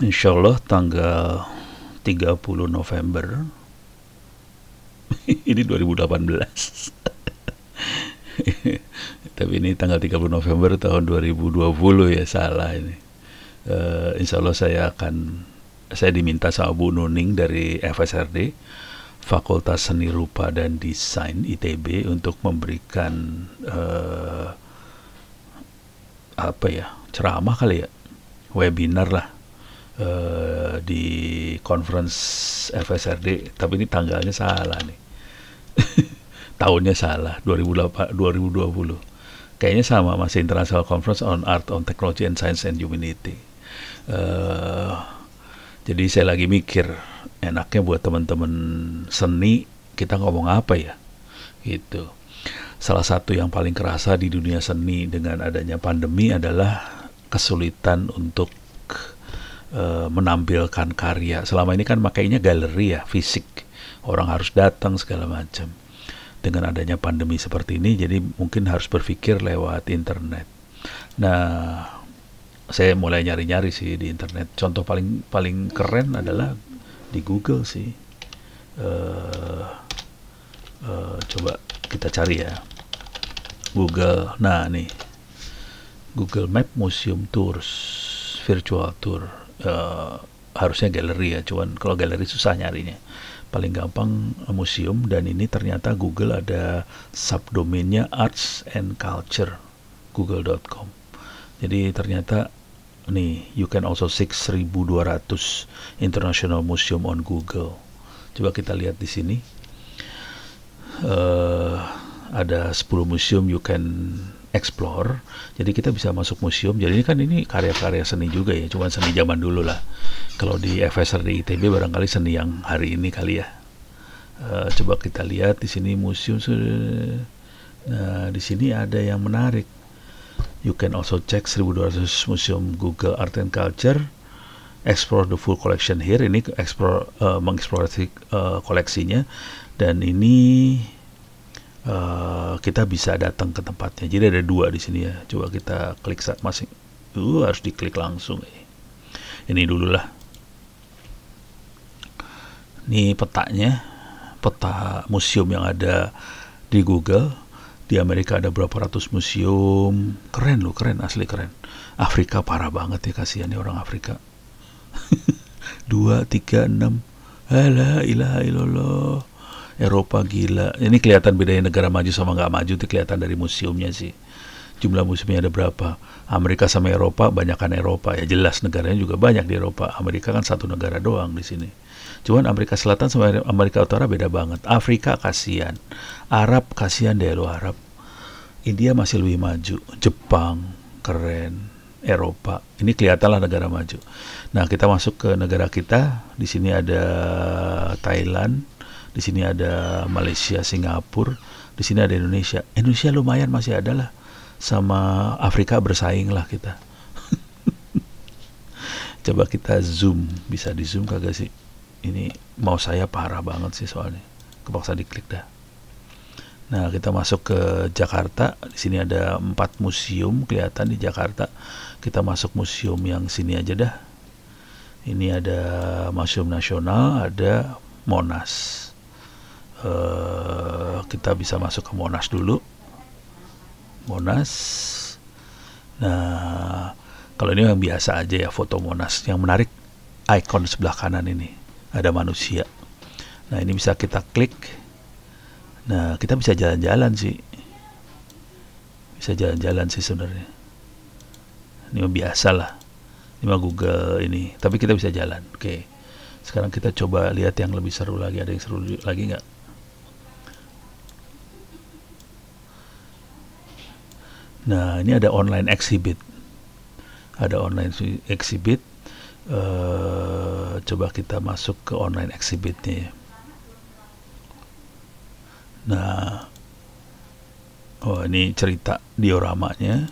Insya Allah tanggal 30 November ini 2018. Tapi ini tanggal 30 November tahun 2020 ya, salah ini. Insya Allah saya diminta sama Bu Nuning dari FSRD, Fakultas Seni Rupa dan Desain ITB, untuk memberikan ceramah kali ya, webinar lah, di conference FSRD. Tapi ini tanggalnya salah nih. Tahunnya salah, 2020. Kayaknya sama, masih International Conference on Art, on Technology and Science and Humanity. Jadi saya lagi mikir, enaknya buat teman-teman seni kita ngomong apa ya, gitu. Salah satu yang paling kerasa di dunia seni dengan adanya pandemi adalah kesulitan untuk menampilkan karya. Selama ini kan makainya galeri ya, fisik, orang harus datang segala macam. Dengan adanya pandemi seperti ini, jadi mungkin harus berpikir lewat internet. Nah, saya mulai nyari-nyari sih di internet. Contoh paling keren adalah di Google sih. Coba kita cari ya, Google. Nah nih, Google Map Museum Tours, Virtual Tour. Harusnya galeri ya, cuman kalau galeri susah nyarinya. Paling gampang museum, dan ini ternyata Google ada subdomainnya arts and culture, google.com. Jadi ternyata nih, you can also seek 1200 international museum on Google. Coba kita lihat di sini. Ada 10 museum you can explore. Jadi kita bisa masuk museum. Jadi ini karya-karya seni juga ya, cuman seni zaman dulu lah. Kalau di FSRD ITB barangkali seni yang hari ini kali ya. Coba kita lihat di sini museum. Nah, di sini ada yang menarik. You can also check 1200 museum Google Art and Culture. Explore the full collection here. Ini mengeksplorasi koleksinya, dan ini kita bisa datang ke tempatnya. Jadi ada 2 di sini ya. Coba kita klik masing. Harus diklik langsung. Ini dulu lah. Ini petanya, peta museum yang ada di Google. Di Amerika ada berapa ratus museum. Keren loh, keren, asli keren. Afrika parah banget ya, kasihan ya orang Afrika. 2, 3, 6. La ilaha illallah. Eropa gila. Ini kelihatan bedanya negara maju sama nggak maju, itu kelihatan dari museumnya sih. Jumlah museumnya ada berapa? Amerika sama Eropa, banyakan Eropa ya, jelas negaranya juga banyak di Eropa. Amerika kan satu negara doang di sini. Cuman Amerika Selatan sama Amerika Utara beda banget. Afrika kasihan, Arab kasihan deh lo, Arab. India masih lebih maju, Jepang keren, Eropa. Ini kelihatanlah negara maju. Nah, kita masuk ke negara kita. Di sini ada Thailand, di sini ada Malaysia, Singapura, di sini ada Indonesia. Indonesia lumayan masih ada lah, sama Afrika bersaing lah kita. Coba kita zoom, bisa di zoom kagak sih? Ini mau saya parah banget sih soalnya, kepaksa diklik dah. Nah, kita masuk ke Jakarta. Di sini ada 4 museum kelihatan di Jakarta. Kita masuk museum yang sini aja dah. Ini ada Museum Nasional, ada Monas. Kita bisa masuk ke Monas dulu. Monas. Nah, kalau ini yang biasa aja ya, foto Monas. Yang menarik ikon sebelah kanan ini, ada manusia. Nah, ini bisa kita klik. Nah, kita bisa jalan-jalan sih. Bisa jalan-jalan sih sebenarnya. Ini mah biasa lah. Ini mah Google ini. Tapi kita bisa jalan. Oke. Sekarang kita coba lihat yang lebih seru lagi. Ada yang seru lagi nggak? Nah, ini ada online exhibit. Ada online exhibit. Coba kita masuk ke online exhibitnya ya. Nah, ini cerita dioramanya.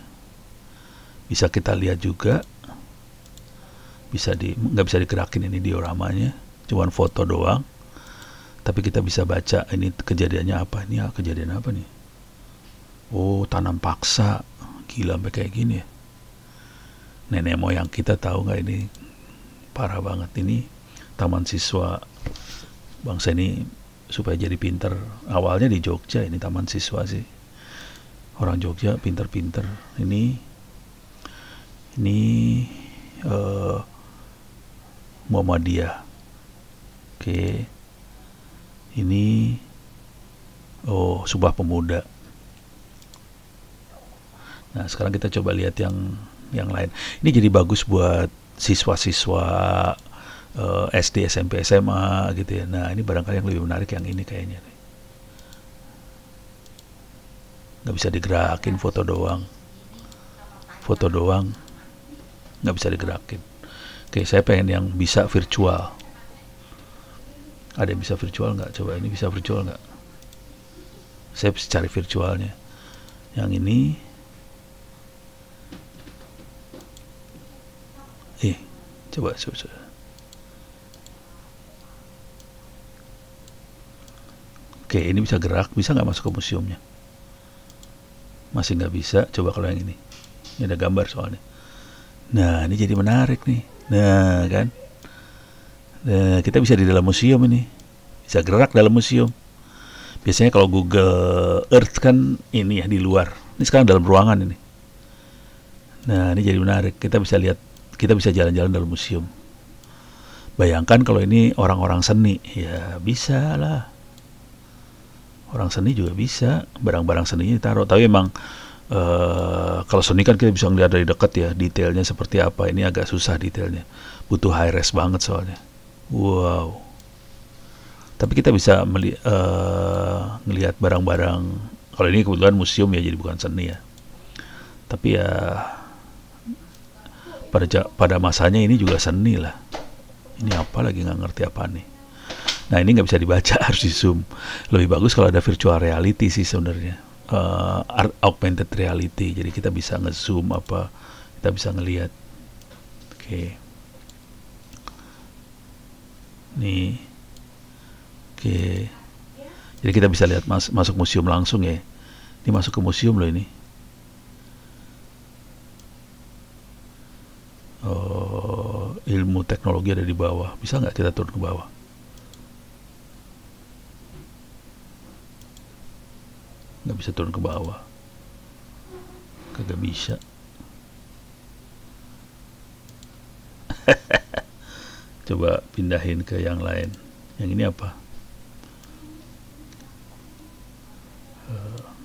Bisa kita lihat juga. Nggak bisa digerakin ini dioramanya. Cuman foto doang. Tapi kita bisa baca ini kejadiannya apa. Ini kejadian apa nih? Oh, tanam paksa. Gila sampai kayak gini ya. Nenek moyang kita tahu nggak ini parah banget. Ini taman siswa bangsa ini supaya jadi pinter. Awalnya di Jogja, ini taman siswa sih. Orang Jogja pinter-pinter. Ini Muhammadiyah. Oke. Ini Sumpah Pemuda. Nah, sekarang kita coba lihat yang lain. Ini jadi bagus buat siswa-siswa SD, SMP, SMA gitu ya. Nah, ini barangkali yang lebih menarik yang ini kayaknya. Nggak bisa digerakin, foto doang. Nggak bisa digerakin. Oke, saya pengen yang bisa virtual. Ada yang bisa virtual nggak? Coba ini bisa virtual nggak? Saya bisa cari virtualnya. Yang ini coba. Oke, ini bisa gerak. Bisa nggak masuk ke museumnya? Masih nggak bisa. Coba kalau yang ini ada gambar soalnya. Nah, ini jadi menarik nih. Nah, kan. Nah, kita bisa di dalam museum ini. Bisa gerak dalam museum. Biasanya kalau Google Earth kan ini ya di luar. Ini sekarang dalam ruangan ini. Nah, ini jadi menarik. Kita bisa jalan-jalan dalam museum. Bayangkan kalau ini orang-orang seni. Ya, bisa lah. Orang seni juga bisa. Barang-barang seninya ditaruh. Tapi emang kalau seni kan kita bisa ngeliat dari dekat ya. Detailnya seperti apa. Ini agak susah detailnya. Butuh high res banget soalnya. Wow. Tapi kita bisa ngelihat barang-barang. Kalau ini kebetulan museum ya, jadi bukan seni ya. Tapi ya pada masanya ini juga seni lah. Ini apa lagi, nggak ngerti apa nih. Nah, ini nggak bisa dibaca, harus di zoom. Lebih bagus kalau ada virtual reality sih sebenarnya. Augmented reality. Jadi kita bisa nge-zoom apa, kita bisa ngelihat. Oke. Nih. Oke. Jadi kita bisa lihat masuk museum langsung ya. Ini masuk ke museum loh ini. Ilmu teknologi ada di bawah. Bisa nggak kita turun ke bawah? Nggak bisa turun ke bawah. Kagak bisa. Coba pindahin ke yang lain. Yang ini apa?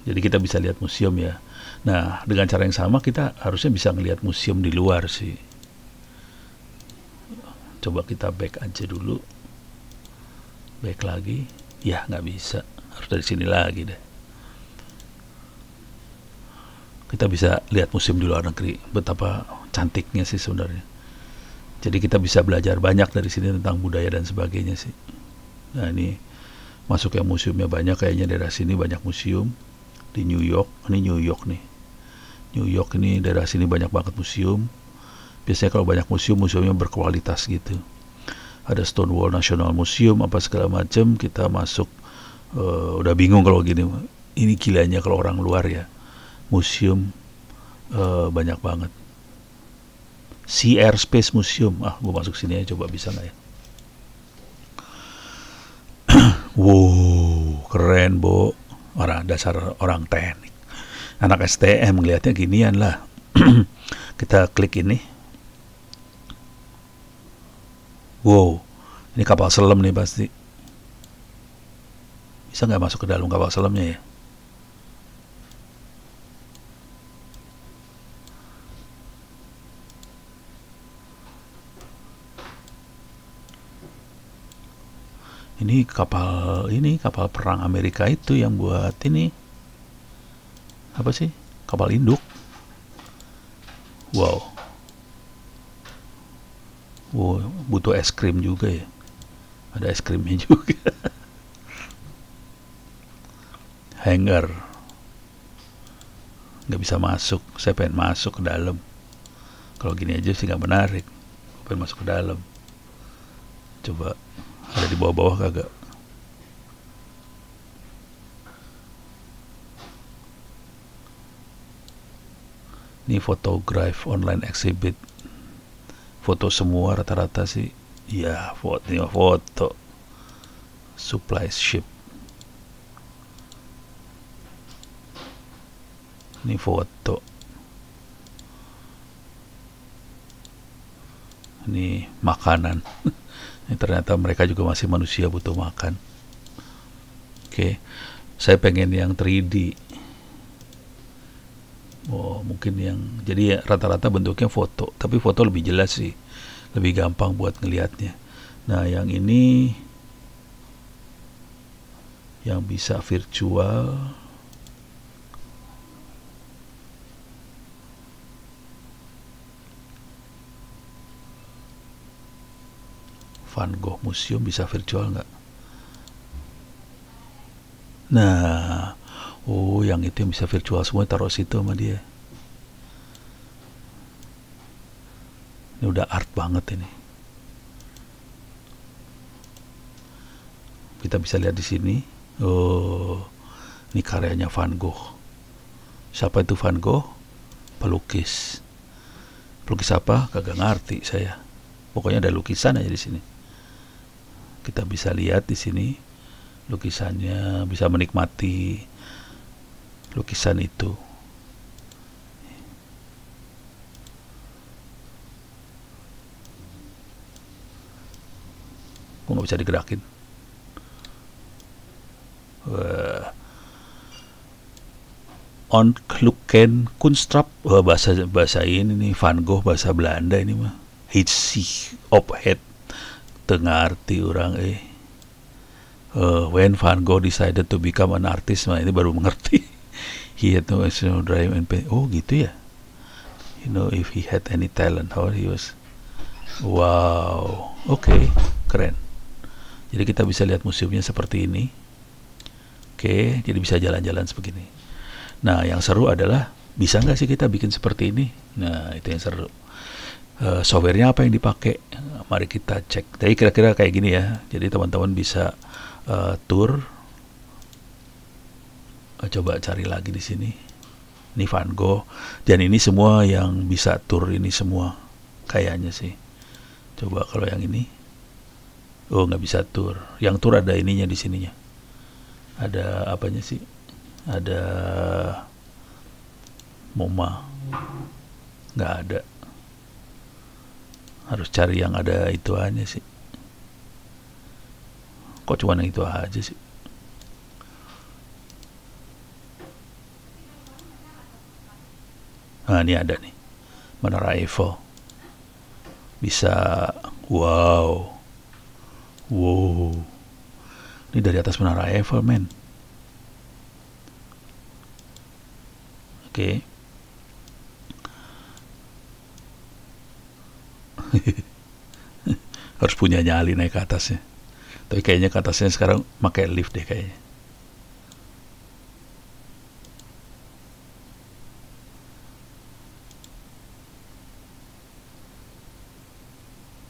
Jadi kita bisa lihat museum ya. Nah, dengan cara yang sama kita harusnya bisa ngelihat museum di luar sih. Coba kita back aja dulu. Back lagi. Ya, nggak bisa. Harus dari sini lagi deh. Kita bisa lihat museum di luar negeri. Betapa cantiknya sih sebenarnya. Jadi kita bisa belajar banyak dari sini tentang budaya dan sebagainya sih. Nah, ini masuk yang museumnya banyak. Kayaknya daerah sini banyak museum. Di New York. Ini New York nih. New York ini daerah sini banyak banget museum. Biasanya kalau banyak museumnya berkualitas gitu. Ada Stonewall National Museum apa segala macam. Kita masuk udah bingung kalau gini. Ini gilanya kalau orang luar ya. Museum banyak banget. Sea Air Space Museum. Gue masuk sini aja, coba bisa nggak ya? Wow, keren Bo. Dasar orang teknik. Anak STM ngelihatnya ginian lah. Kita klik ini. Wow, ini kapal selam nih pasti. Bisa nggak masuk ke dalam kapal selamnya ya? Ini kapal perang Amerika itu yang buat ini. Apa sih? Kapal induk. Wow. Wow, butuh es krim juga ya. Ada es krimnya juga. Hangar. Nggak bisa masuk. Saya pengen masuk ke dalam. Kalau gini aja sih nggak menarik. Pengen masuk ke dalam. Coba. Ada di bawah-bawah kagak? Ini photograph online exhibit. foto semua rata-rata sih. Ya, foto supply ship. Ini foto. Ini makanan. Ini ternyata mereka juga masih manusia, butuh makan. Oke, saya pengen yang 3D. Oh, mungkin yang jadi ya, rata-rata bentuknya foto, tapi foto lebih jelas sih, lebih gampang buat ngelihatnya. Nah, yang ini yang bisa virtual. Van Gogh Museum bisa virtual nggak? Nah, oh yang itu yang bisa virtual semua taruh situ sama dia. Ini udah art banget ini. Kita bisa lihat di sini. Oh, ini karyanya Van Gogh. Siapa itu Van Gogh? Pelukis. Pelukis apa? Kagak ngerti saya. Pokoknya ada lukisan aja di sini. Kita bisa lihat di sini lukisannya, bisa menikmati lukisan itu. Kok nggak bisa digerakin? Ontklukken Kunstrap, bahasa ini nih, Van Gogh bahasa Belanda ini mah. Hitsi ophet, tengah arti orang when Van Gogh decided to become an artist, nah ini baru mengerti. He had no external drive and pain. Oh gitu ya. You know, if he had any talent, how he was. Wow, oke, keren. Jadi kita bisa lihat museumnya seperti ini. Oke, jadi bisa jalan-jalan sebegini. Nah, yang seru adalah bisa nggak sih kita bikin seperti ini? Nah, itu yang seru. Softwarenya apa yang dipakai? Mari kita cek. Jadi kira-kira kayak gini ya. Jadi teman-teman bisa tour. Coba cari lagi di sini. Ini Van Gogh. Dan ini semua yang bisa tour ini semua. Kayaknya sih. Coba kalau yang ini. Oh, nggak bisa tour. Yang tour ada ininya di sininya. Ada apanya sih? Ada MoMA. Nggak ada. Harus cari yang ada itu aja sih. Kok cuma yang itu aja sih? Nah, ini ada nih. Menara Eiffel. Bisa. Wow. Wow. Ini dari atas Menara Eiffel, men. Oke. Harus punya nyali naik ke atasnya. Tapi kayaknya ke atasnya sekarang pakai lift deh kayaknya.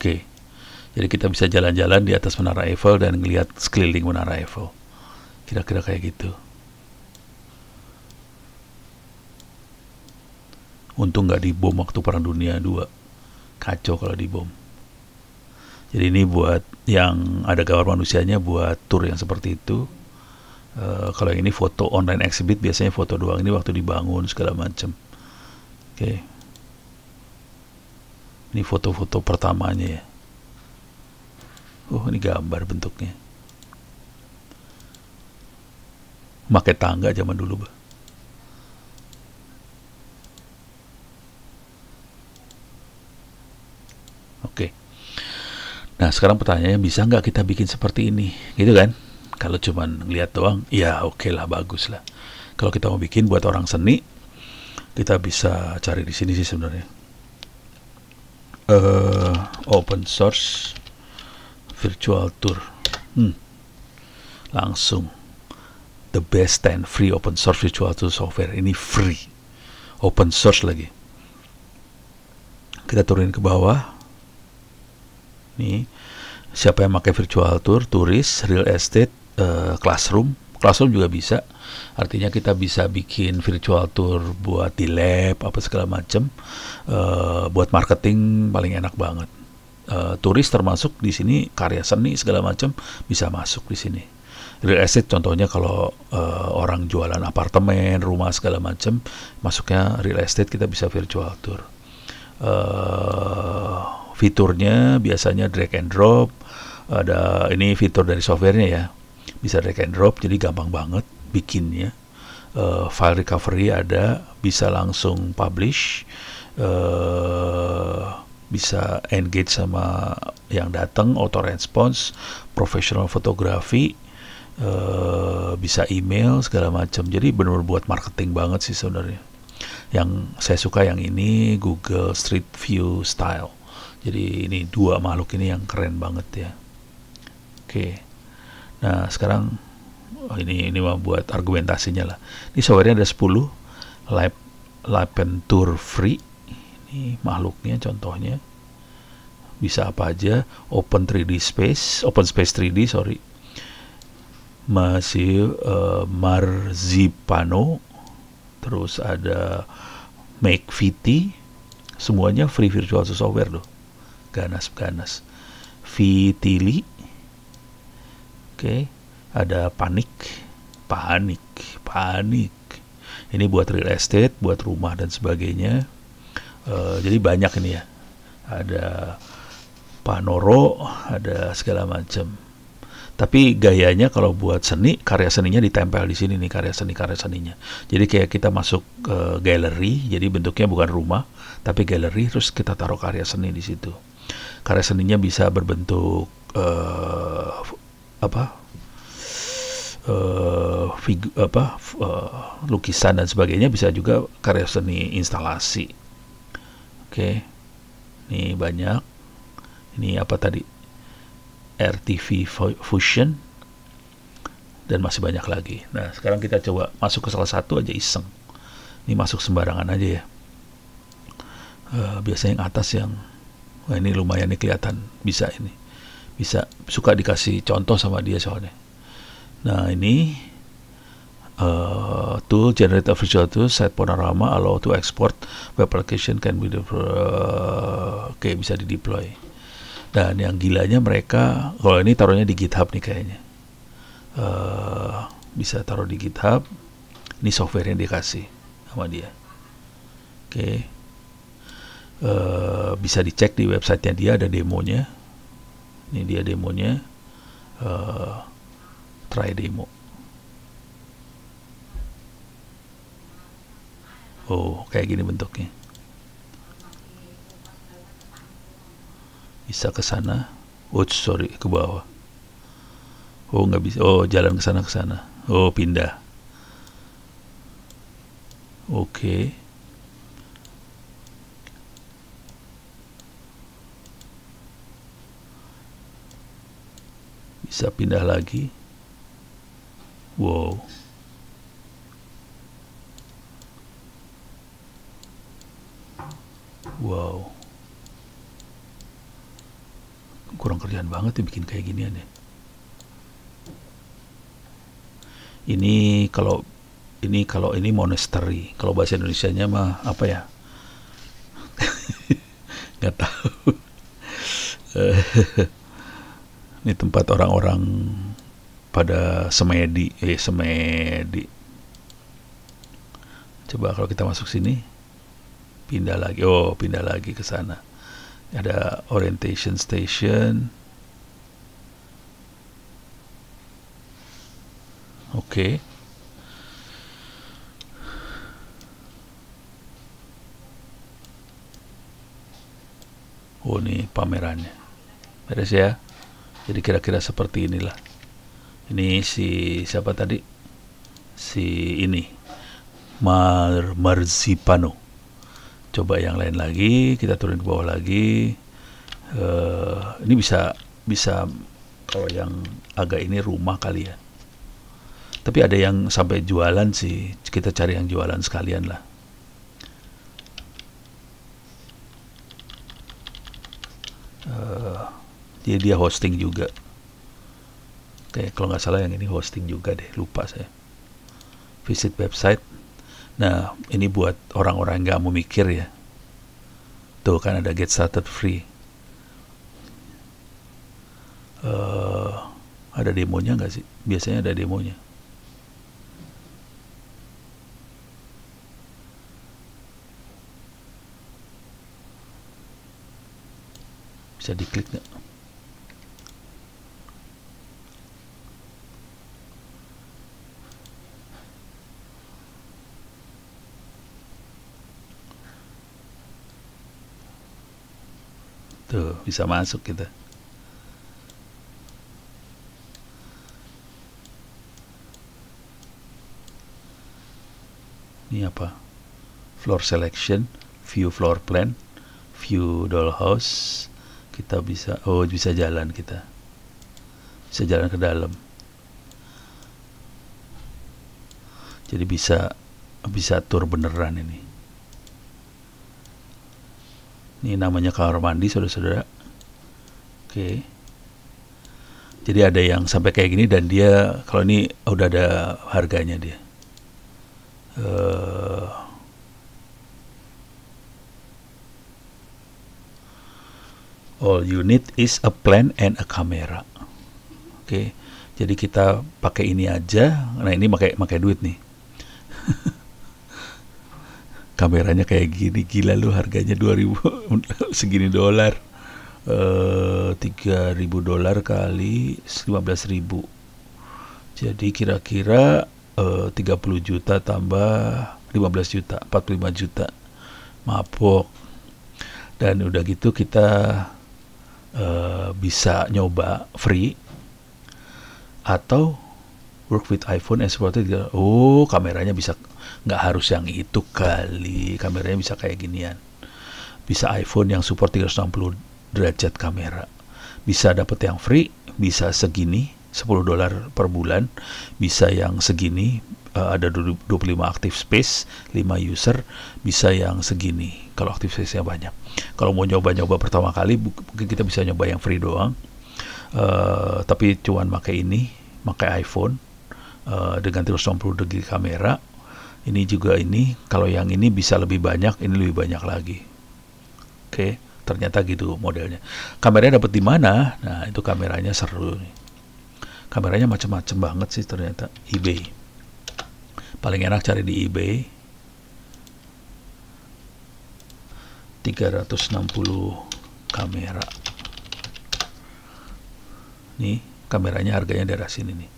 Oke. Jadi kita bisa jalan-jalan di atas Menara Eiffel dan ngelihat sekeliling Menara Eiffel. Kira-kira kayak gitu. Untung nggak dibom waktu Perang Dunia II. Kacau kalau dibom. Jadi ini buat yang ada gambar manusianya, buat tour yang seperti itu. Kalau yang ini foto online exhibit, biasanya foto doang. Ini waktu dibangun segala macam. Oke. Ini foto-foto pertamanya ya. Oh, ini gambar bentuknya. Pakai tangga zaman dulu, Bah. Oke. Nah, sekarang pertanyaannya, bisa nggak kita bikin seperti ini? Gitu kan? Kalau cuman ngeliat doang, ya oke lah, bagus lah. Kalau kita mau bikin buat orang seni, kita bisa cari di sini sih sebenarnya. Open source virtual tour. Langsung. The best 10 free open source virtual tour software. Ini free. Open source lagi. Kita turunin ke bawah. Nih, siapa yang pakai virtual tour, turis, real estate, classroom Classroom juga bisa. Artinya kita bisa bikin virtual tour buat di lab apa segala macam. Buat marketing paling enak banget. Turis termasuk di sini, karya seni segala macam bisa masuk di sini. Real estate contohnya kalau orang jualan apartemen, rumah segala macam, masuknya real estate kita bisa virtual tour. Fiturnya biasanya drag and drop. Ada ini fitur dari softwarenya ya, bisa drag and drop, jadi gampang banget bikinnya. File recovery ada, bisa langsung publish, bisa engage sama yang datang, auto response, professional fotografi, bisa email segala macam. Jadi benar-benar buat marketing banget sih sebenarnya. Yang saya suka yang ini Google Street View Style. Jadi ini dua makhluk ini yang keren banget ya. Oke. Nah, sekarang ini mah buat argumentasinya lah. Ini softwarenya ada 10, lab and tour free. Ini makhluknya contohnya. Bisa apa aja, open space 3D, sorry. Masih Marzipano, terus ada MakeVT, semuanya free virtual software loh. Ganas. Vitili. Oke, ada panik. Ini buat real estate, buat rumah dan sebagainya. Jadi banyak ini ya. Ada Panoro, ada segala macam. Tapi gayanya kalau buat seni, karya seninya ditempel di sini nih, karya seninya. Jadi kayak kita masuk ke galeri, jadi bentuknya bukan rumah, tapi galeri, terus kita taruh karya seni di situ. Karya seninya bisa berbentuk lukisan dan sebagainya, bisa juga karya seni instalasi. Oke. Ini banyak. Ini apa tadi? RTV Fusion, dan masih banyak lagi. Nah, sekarang kita coba masuk ke salah satu aja iseng. Ini masuk sembarangan aja ya. Biasanya yang atas yang ini lumayan nih kelihatan, bisa ini. Bisa, suka dikasih contoh sama dia soalnya. Nah, ini tool generate a visual tool, set panorama, allow to export web application can be oke, bisa di deploy. Dan yang gilanya mereka, kalau ini taruhnya di GitHub nih kayaknya. Bisa taruh di GitHub. Ini software yang dikasih sama dia. Oke. Bisa dicek di websitenya dia, ada demonya. Ini dia demonya. Try demo. Oh, kayak gini bentuknya. Bisa ke sana. Oh, sorry, ke bawah. Oh, nggak bisa. Oh, jalan ke sana. Oh, pindah. Oke. Bisa pindah lagi. Wow. Kurang kerjaan banget ya bikin kayak ginian ya. Ini kalau ini monastery. Kalau bahasa Indonesianya mah apa ya? Nggak tahu. Ini tempat orang-orang pada semedi. Coba kalau kita masuk sini, pindah lagi ke sana. Ada orientation station. Oke. Oh, ini pamerannya. Beres ya. Jadi kira-kira seperti inilah. Ini si siapa tadi? Si ini. Marzipano. Coba yang lain lagi, kita turun ke bawah lagi. Ini bisa kalau yang agak ini rumah kali ya. Tapi ada yang sampai jualan sih. Kita cari yang jualan sekalian lah. Dia hosting juga. Kayak kalau nggak salah yang ini hosting juga deh, lupa saya. Visit website. Nah, ini buat orang-orang yang nggak mau mikir ya. Tuh kan ada get started free. Ada demonya nggak sih? Biasanya ada demonya. Bisa diklik nggak? Tuh, bisa masuk kita. Ini apa? Floor selection, view floor plan, view dollhouse. Kita bisa, bisa jalan kita. Bisa jalan ke dalam. Jadi bisa tur beneran ini. Ini namanya kamar mandi, saudara-saudara. Oke. Jadi ada yang sampai kayak gini dan dia kalau ini udah ada harganya dia. All you need is a plan and a camera. Oke. Jadi kita pakai ini aja. Nah, ini pakai duit nih. Kameranya kayak gini, gila lu, harganya 2000 segini dolar. 3.000 dolar kali 15.000. Jadi kira-kira 30 juta tambah 15 juta, 45 juta. Mabok. Dan udah gitu kita bisa nyoba free atau work with iPhone and supported. Kameranya bisa, nggak harus yang itu kali, kameranya bisa kayak ginian. Bisa iPhone yang support 360 derajat kamera, bisa dapat yang free, bisa segini $10 per bulan, bisa yang segini ada 25 active space, 5 user, bisa yang segini kalau active space-nya banyak. Kalau mau nyoba-nyoba pertama kali mungkin kita bisa nyoba yang free doang, tapi cuman pakai iPhone dengan 360 degree kamera. Ini juga kalau yang ini bisa lebih banyak, ini lebih banyak lagi. Oke, ternyata gitu modelnya. Kameranya dapat di mana? Nah, itu kameranya seru nih. Kameranya macam-macam banget sih ternyata. eBay. Paling enak cari di eBay. 360 kamera. Nih, kameranya harganya daerah sini nih.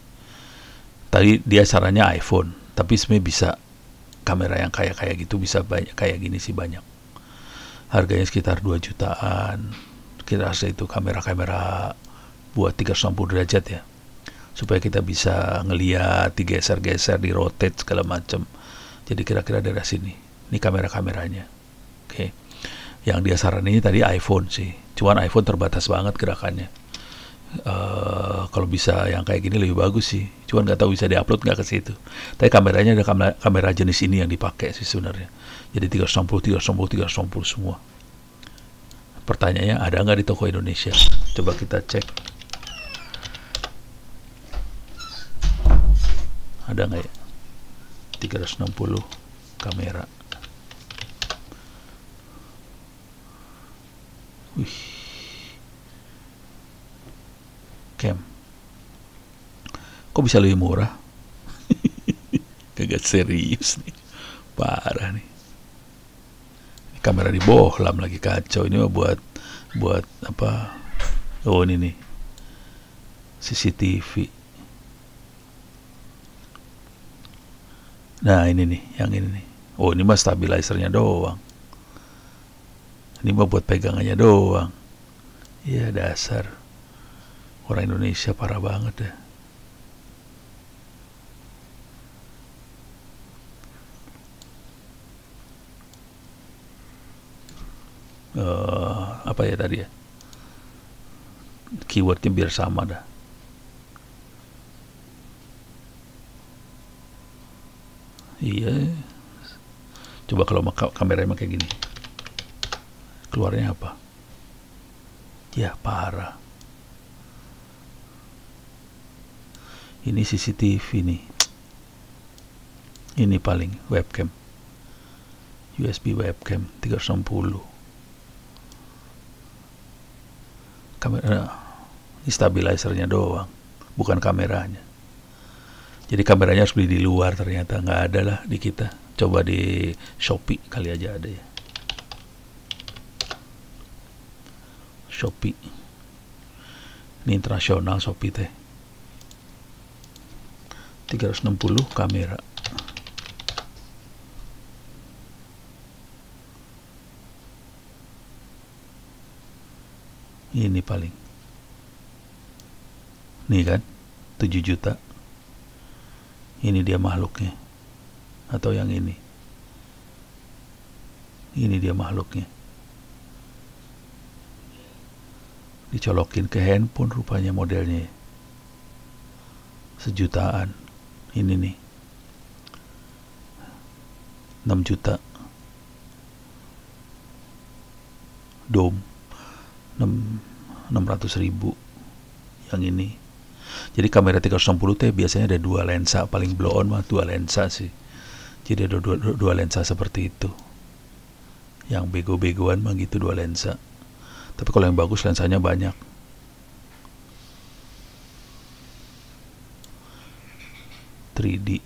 Tadi dia sarannya iPhone, tapi sebenarnya bisa kamera yang kayak gitu, bisa banyak kayak gini sih banyak. Harganya sekitar 2 jutaan. Kita rasa itu kamera-kamera buat 360 derajat ya. Supaya kita bisa ngeliat, digeser-geser, di rotate segala macam. Jadi kira-kira daerah sini. Ini kamera-kameranya. Oke. Yang dia saranin tadi iPhone sih. Cuman iPhone terbatas banget gerakannya. Kalau bisa yang kayak gini lebih bagus sih. Cuman nggak tahu bisa diupload nggak ke situ. Tapi kameranya ada kamera jenis ini yang dipakai sih sebenarnya. Jadi 360 semua. Pertanyaannya, ada nggak di toko Indonesia? Coba kita cek. Ada nggak ya? 360 kamera. Wih. Cam. Kok bisa lebih murah? Kagak serius nih. Parah nih. Ini kamera di bohlam lagi, kacau. Ini mah buat apa? Oh, ini nih. CCTV. Nah, ini nih, yang ini nih. Oh, ini mah stabilizernya doang. Ini mah buat pegangannya doang. Iya, dasar. Orang Indonesia parah banget ya. Apa ya tadi ya? Keywordnya biar sama dah. Iya. Coba kalau kameranya kayak gini. Keluarnya apa? Ya, parah. Ini CCTV nih. Ini paling webcam. USB webcam 360. Kamera, ini stabilizernya doang, bukan kameranya. Jadi kameranya harus beli di luar, ternyata nggak ada lah di kita. Coba di Shopee kali aja ada ya. Shopee. Ini internasional Shopee teh. 360 kamera. Ini paling. Nih kan, 7 juta. Ini dia makhluknya. Atau yang ini. Ini dia makhluknya. Dicolokin ke handphone rupanya modelnya. Sejutaan. Ini nih. 6 juta. Dome. 600.000 yang ini. Jadi kamera 360 teh biasanya ada 2 lensa, paling blow on mah 2 lensa sih. Jadi ada dua lensa seperti itu. Yang bego-begoan mah gitu 2 lensa. Tapi kalau yang bagus lensanya banyak. (3D)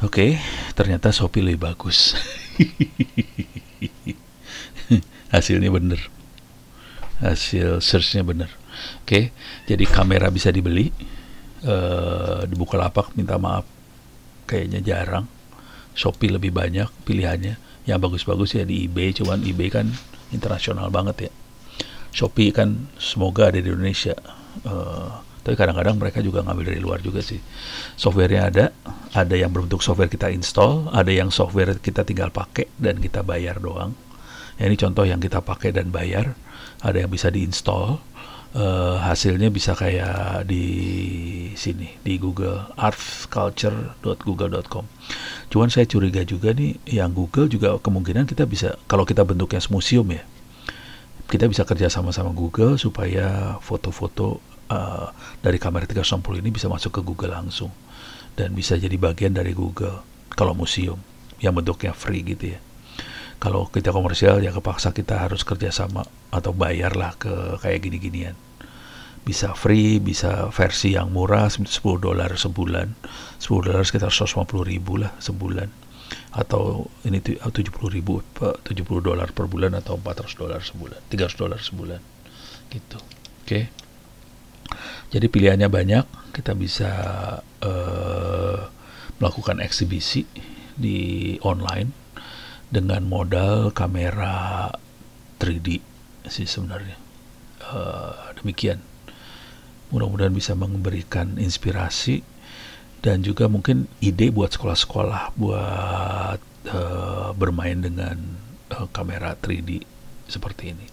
Oke, ternyata Shopee lebih bagus. Hasilnya bener, hasil searchnya bener. Oke, jadi kamera bisa dibeli. Di Bukalapak minta maaf, kayaknya jarang. Shopee lebih banyak pilihannya. Yang bagus-bagus ya di eBay, cuman eBay kan internasional banget ya. Shopee kan semoga ada di Indonesia. Tapi kadang-kadang mereka juga ngambil dari luar juga sih. Softwarenya ada yang berbentuk software kita install, ada yang software kita tinggal pakai dan kita bayar doang. Ya, ini contoh yang kita pakai dan bayar. Ada yang bisa diinstal. Hasilnya bisa kayak di sini di Google, artsculture.google.com. Cuman saya curiga juga nih, yang Google juga kemungkinan kita bisa, kalau kita bentuknya museum ya, kita bisa kerja sama Google supaya foto-foto dari kamera 360 ini bisa masuk ke Google langsung dan bisa jadi bagian dari Google kalau museum yang bentuknya free gitu ya. Kalau kita komersial ya kepaksa kita harus kerjasama atau bayar lah ke kayak gini-ginian. Bisa free, bisa versi yang murah $10 sebulan. $10 sekitar 150.000 lah sebulan. Atau ini $70.000 $70 per bulan atau $400 sebulan, $300 sebulan. Gitu. Oke. Jadi pilihannya banyak. Kita bisa melakukan eksibisi di online dengan modal kamera 3D sih sebenarnya. Demikian. Mudah-mudahan bisa memberikan inspirasi dan juga mungkin ide buat sekolah-sekolah buat bermain dengan kamera 3D seperti ini.